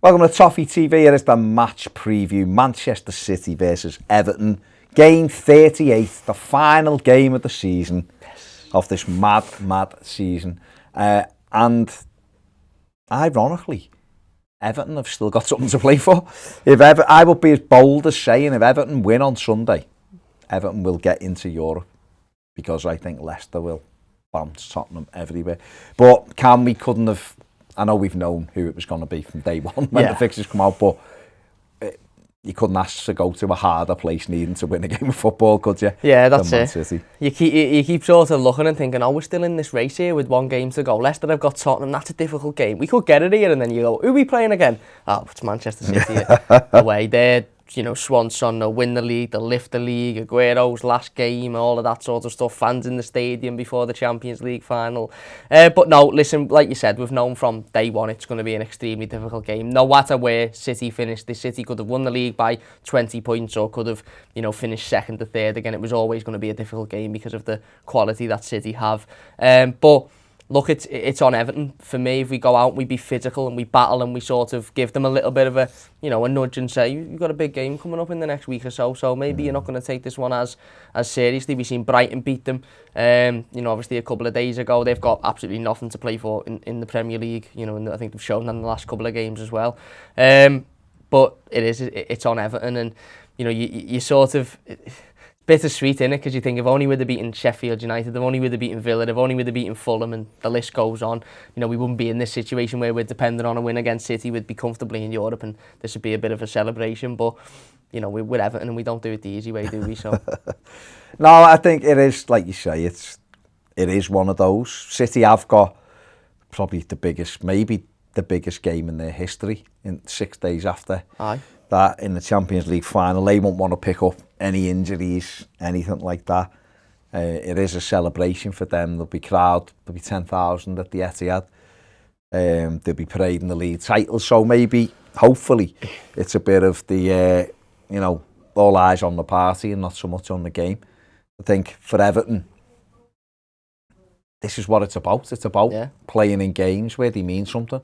Welcome to Toffee TV. Here is the match preview. Manchester City versus Everton. Game 38, the final game of the season, of this mad season. And ironically, Everton have still got something to play for. I would be as bold as saying if Everton win on Sunday, Everton will get into Europe, because I think Leicester will bounce Tottenham everywhere. But couldn't have... I know we've known who it was going to be from day one when the fixtures come out, but you couldn't ask to go to a harder place needing to win a game of football, could you? Yeah, that's it. City. You keep sort of looking and thinking, oh, we're still in this race here with one game to go. Leicester have got Tottenham, that's a difficult game. We could get it here, and then you go, who are we playing again? Oh, it's Manchester City away. They're, swan song, they'll win the league, they'll lift the league, Aguero's last game, all of that sort of stuff, fans in the stadium before the Champions League final. But no, listen, like you said, we've known from day one it's going to be an extremely difficult game. No matter where City finished, the City could have won the league by 20 points or could have, finished second or third. Again, it was always going to be a difficult game because of the quality that City have. But look, it's on Everton. For me, if we go out, we be physical and we battle and we sort of give them a little bit of a, a nudge and say, you've got a big game coming up in the next week or so, so maybe you're not going to take this one as seriously. We've seen Brighton beat them, obviously a couple of days ago. They've got absolutely nothing to play for in the Premier League, and I think they've shown that in the last couple of games as well. But it's on Everton, and, you sort of... bittersweet, innit? Because you think if only we'd have beaten Sheffield United, if only we'd have beaten Villa, if only we'd have beaten Fulham, and the list goes on. We wouldn't be in this situation where we're dependent on a win against City. We'd be comfortably in Europe, and this would be a bit of a celebration. But we're Everton, and we don't do it the easy way, do we? So no, I think it is, like you say, it is one of those. City have got probably maybe the biggest game in their history in 6 days after. Aye. That in the Champions League final. They won't want to pick up any injuries, anything like that. It is a celebration for them. There'll be 10,000 at the Etihad. They'll be parading the league title. So maybe, hopefully, it's a bit of the, all eyes on the party and not so much on the game. I think for Everton, this is what it's about. It's about playing in games where they mean something.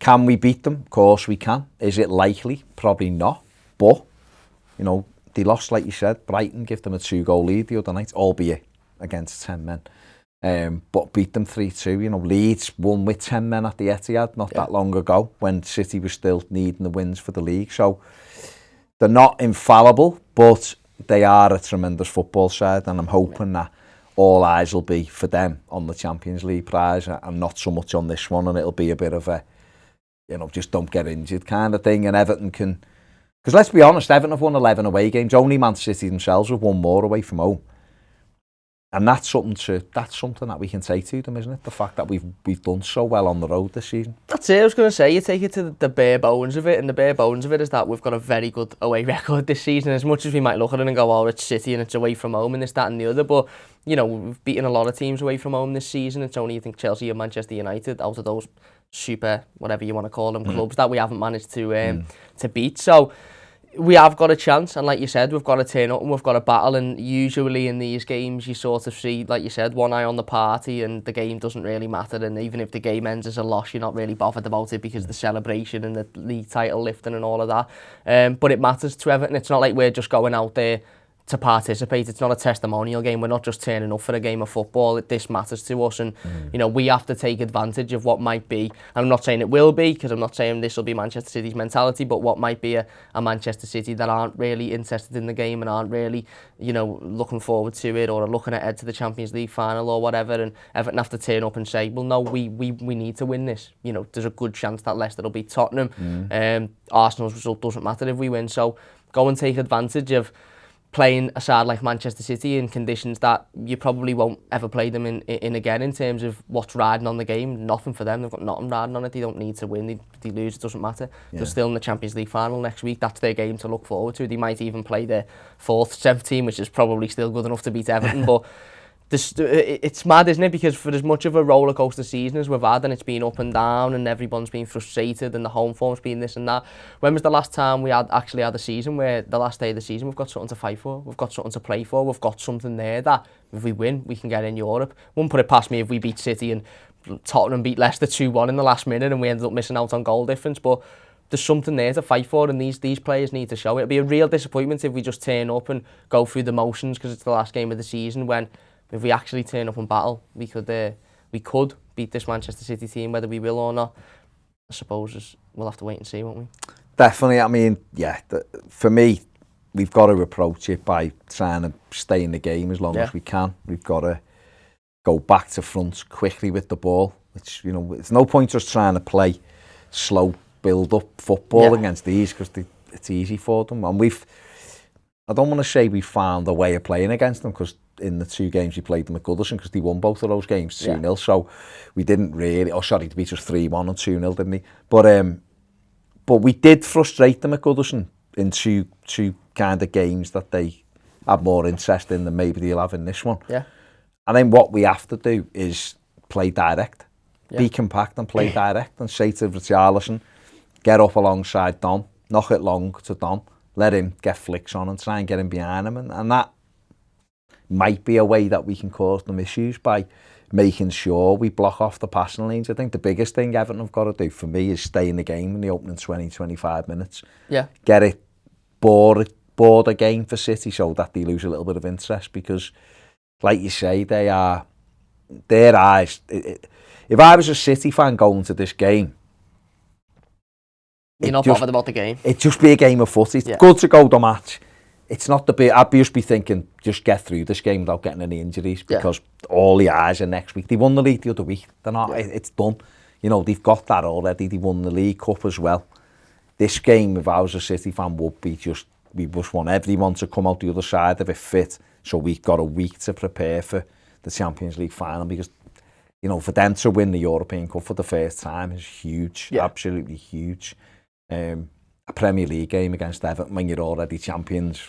Can we beat them? Of course we can. Is it likely? Probably not. But, they lost, like you said, Brighton, give them a 2-goal lead the other night, albeit against 10 men. But beat them 3-2. Leeds won with 10 men at the Etihad not that long ago when City was still needing the wins for the league. So they're not infallible, but they are a tremendous football side, and I'm hoping that all eyes will be for them on the Champions League prize and not so much on this one, and it'll be a bit of a just don't get injured kind of thing. And Everton can... Because let's be honest, Everton have won 11 away games. Only Man City themselves have won more away from home. And that's something that we can say to them, isn't it? The fact that we've done so well on the road this season. That's it. I was going to say, you take it to the bare bones of it, and the bare bones of it is that we've got a very good away record this season. As much as we might look at it and go, oh, it's City and it's away from home and this, that and the other, but, we've beaten a lot of teams away from home this season. It's only, I think, Chelsea and Manchester United out of those super, whatever you want to call them, clubs that we haven't managed to beat. So we have got a chance, and like you said, we've got to turn up and we've got to battle. And usually in these games you sort of see, like you said, one eye on the party and the game doesn't really matter. And even if the game ends as a loss, you're not really bothered about it because the celebration and the league title lifting and all of that. But it matters to Everton. It's not like we're just going out there to participate. It's not a testimonial game. We're not just turning up for a game of football. This matters to us, and we have to take advantage of what might be, and I'm not saying it will be, because I'm not saying this will be Manchester City's mentality, but what might be a Manchester City that aren't really interested in the game and aren't really looking forward to it, or are looking ahead to the Champions League final or whatever, and Everton have to turn up and say, well, no, we need to win this. There's a good chance that Leicester will beat Tottenham. Arsenal's result doesn't matter if we win, so go and take advantage of playing a side like Manchester City in conditions that you probably won't ever play them in again, in terms of what's riding on the game. Nothing for them. They've got nothing riding on it. They don't need to win. They lose, it doesn't matter. They're still in the Champions League final next week. That's their game to look forward to. They might even play their 4th, 7th team, which is probably still good enough to beat Everton. But it's mad, isn't it? Because for as much of a roller coaster season as we've had, and it's been up and down, and everyone's been frustrated, and the home form's been this and that. When was the last time we actually had a season where the last day of the season we've got something to fight for, we've got something to play for, we've got something there that if we win we can get in Europe? Wouldn't put it past me if we beat City and Tottenham beat Leicester 2-1 in the last minute and we ended up missing out on goal difference. But there's something there to fight for, and these players need to show it. It'd be a real disappointment if we just turn up and go through the motions because it's the last game of the season, when if we actually turn up and battle, we could beat this Manchester City team. Whether we will or not, I suppose we'll have to wait and see, won't we? Definitely. I mean, yeah, for me, we've got to approach it by trying to stay in the game as long as we can. We've got to go back to front quickly with the ball, which, you know, it's no point just trying to play slow build-up football against these because it's easy for them. And I don't want to say we found a way of playing against them, because in the 2 games we played them at Goodison, because they won both of those games 2-0, so we didn't really, they beat us 3-1 and 2-0, didn't they? But we did frustrate them at Goodison in two kind of games that they had more interest in than maybe they'll have in this one. Yeah. And then what we have to do is play direct, be compact and play direct, and say to Richarlison, get up alongside Dom, knock it long to Dom, let him get flicks on and try and get him behind him. And that might be a way that we can cause them issues by making sure we block off the passing lanes. I think the biggest thing Everton have got to do for me is stay in the game in the opening 20-25 minutes. Yeah. Get it, board a game for City so that they lose a little bit of interest, because, like you say, their eyes. If I was a City fan going to this game, you're not bothered about the game. It'd just be a game of footy. It's good to go the match. It's not the bit. I'd just be thinking, just get through this game without getting any injuries, because all the eyes are next week. They won the league the other week. They're not. It's done. You know, they've got that already. They won the League Cup as well. This game, if I was a City fan, would be we just want everyone to come out the other side of it fit, so we've got a week to prepare for the Champions League final, because, you know, for them to win the European Cup for the first time is huge, absolutely huge. A Premier League game against Everton when you're already champions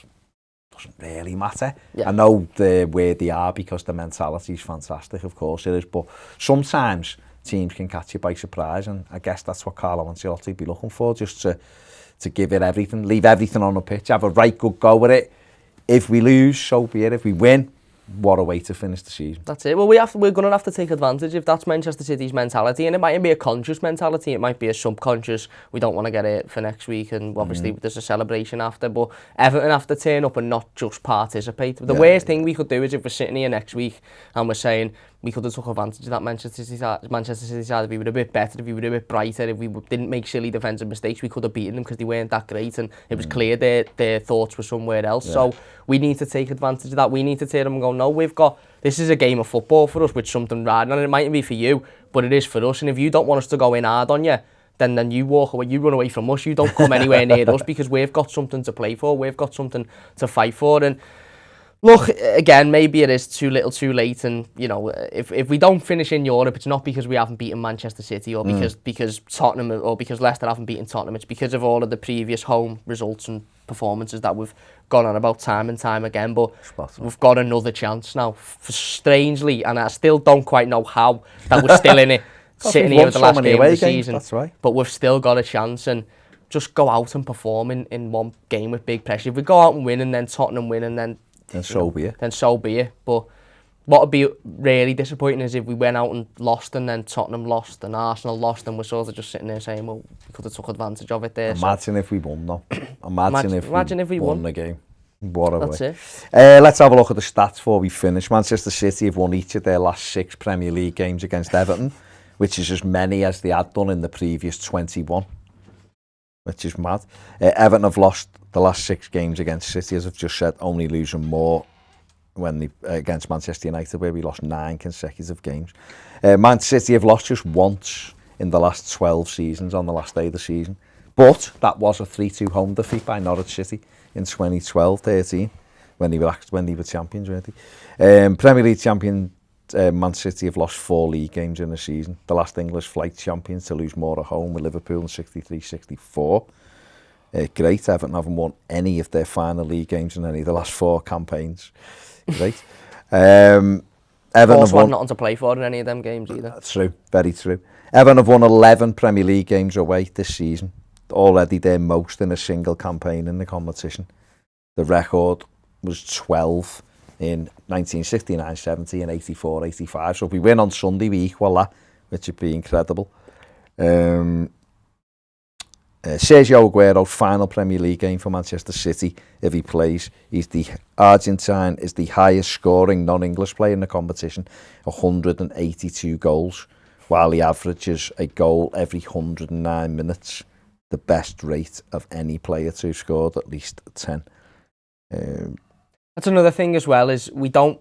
doesn't really matter. I know where they are because the mentality is fantastic, of course it is, but sometimes teams can catch you by surprise, and I guess that's what Carlo Ancelotti would be looking for, just to give it everything, leave everything on the pitch, have a right good go at it. If we lose, so be it. If we win, what a way to finish the season. That's it. Well, we're going to have to take advantage if that's Manchester City's mentality, and it mightn't be a conscious mentality, it might be a subconscious, we don't want to get it for next week, and obviously there's a celebration after, but Everton have to turn up and not just participate. The worst thing we could do is if we're sitting here next week and we're saying we could have took advantage of that Manchester City side, if we were a bit better, if we were a bit brighter, if we didn't make silly defensive mistakes, we could have beaten them, because they weren't that great, and it was clear their thoughts were somewhere else. So we need to take advantage of that. We need to turn them and go, no, this is a game of football for us with something riding on it. It mightn't be for you, but it is for us, and if you don't want us to go in hard on you, then you walk away, you run away from us, you don't come anywhere near us, because we've got something to play for, we've got something to fight for. And look, again, maybe it is too little too late, and, you know, if we don't finish in Europe, it's not because we haven't beaten Manchester City, or because Tottenham, or because Leicester haven't beaten Tottenham. It's because of all of the previous home results and performances that we've gone on about time and time again. But we've got another chance now, strangely, and I still don't quite know how, that we're still in it, sitting here with the last game of the season. That's right. But we've still got a chance, and just go out and perform in one game with big pressure. If we go out and win, and then Tottenham win, and then so be it. Then so be it. But what would be really disappointing is if we went out and lost, and then Tottenham lost, and Arsenal lost, and we're sort of just sitting there saying, well, we could have took advantage of it there. Imagine if we won, though. Imagine if we won the game. What a That's way. It. Let's have a look at the stats before we finish. Manchester City have won each of their last 6 Premier League games against Everton, which is as many as they had done in the previous 21, which is mad. Everton have lost the last 6 games against City, as I've just said, only losing more when they against Manchester United, where we lost 9 consecutive games. Man City have lost just once in the last 12 seasons on the last day of the season, but that was a 3-2 home defeat by Norwich City in 2012-13 when they were champions, weren't they? Premier League champion Man City have lost 4 league games in a season. The last English flight champions to lose more at home were Liverpool in 63-64. Great. Everton haven't won any of their final league games in any of the last 4 campaigns. Great. Everton have won nothing to play for in any of them games either. That's true. Very true. Everton have won 11 Premier League games away this season. Already their most in a single campaign in the competition. The record was 12 in 1969-70 and 84-85. So if we win on Sunday, we equal that which would be incredible. Sergio Aguero's final Premier League game for Manchester City, if he plays. Argentine is the highest scoring non-English player in the competition, 182 goals, while he averages a goal every 109 minutes, the best rate of any player to have scored at least 10. That's another thing as well, is we don't,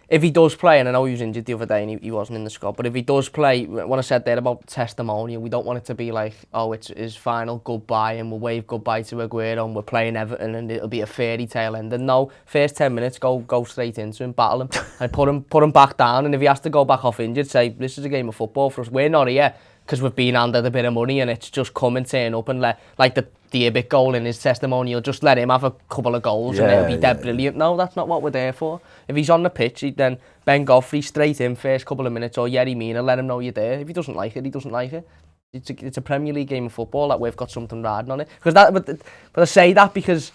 if he does play, and I know he was injured the other day and he wasn't in the squad, but if he does play, when I said there about testimonial, we don't want it to be like, oh, it's his final goodbye and we'll wave goodbye to Aguero and we're playing Everton and it'll be a fairy tale ending. No, first 10 minutes, go straight into him, battle him, and put him back down, and if he has to go back off injured, say, this is a game of football for us. We're not here because we've been handed a bit of money and it's just come and turn up and let, like the Ibit goal in his testimonial, just let him have a couple of goals and it'll be dead brilliant. No, that's not what we're there for. If he's on the pitch, then Ben Godfrey straight in first couple of minutes, or Yerry Mina, let him know you're there. If he doesn't like it, he doesn't like it. It's a Premier League game of football that we've got something riding on it. But I say that because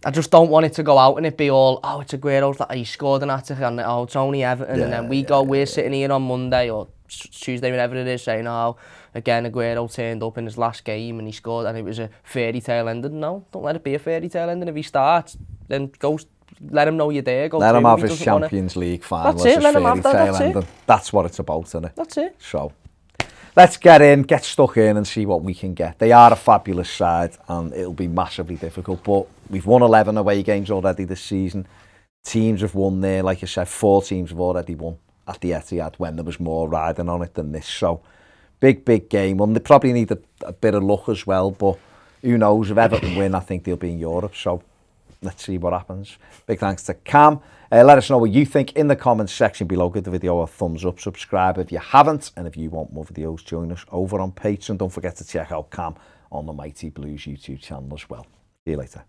I just don't want it to go out and it be all, oh, it's Aguero's, he scored an hat and oh, it's only Everton, and then we're sitting here on Monday or Tuesday, whenever it is, saying, oh, again, Aguero turned up in his last game and he scored and it was a fairy tale ending. No, don't let it be a fairy tale ending. If he starts, then let him know you're there. Let him have his Champions League final. That's it, let him have that, that's it. That's what it's about, isn't it? That's it. So, let's get stuck in and see what we can get. They are a fabulous side and it'll be massively difficult, but we've won 11 away games already this season. Teams have won there, like I said, 4 teams have already won at the Etihad when there was more riding on it than this. So, big game. Well, they probably need a bit of luck as well, but who knows, if Everton win, I think they'll be in Europe. So, let's see what happens. Big thanks to Cam. Let us know what you think in the comments section below. Give the video a thumbs up, subscribe if you haven't, and if you want more videos, join us over on Patreon. Don't forget to check out Cam on the Mighty Blues YouTube channel as well. See you later.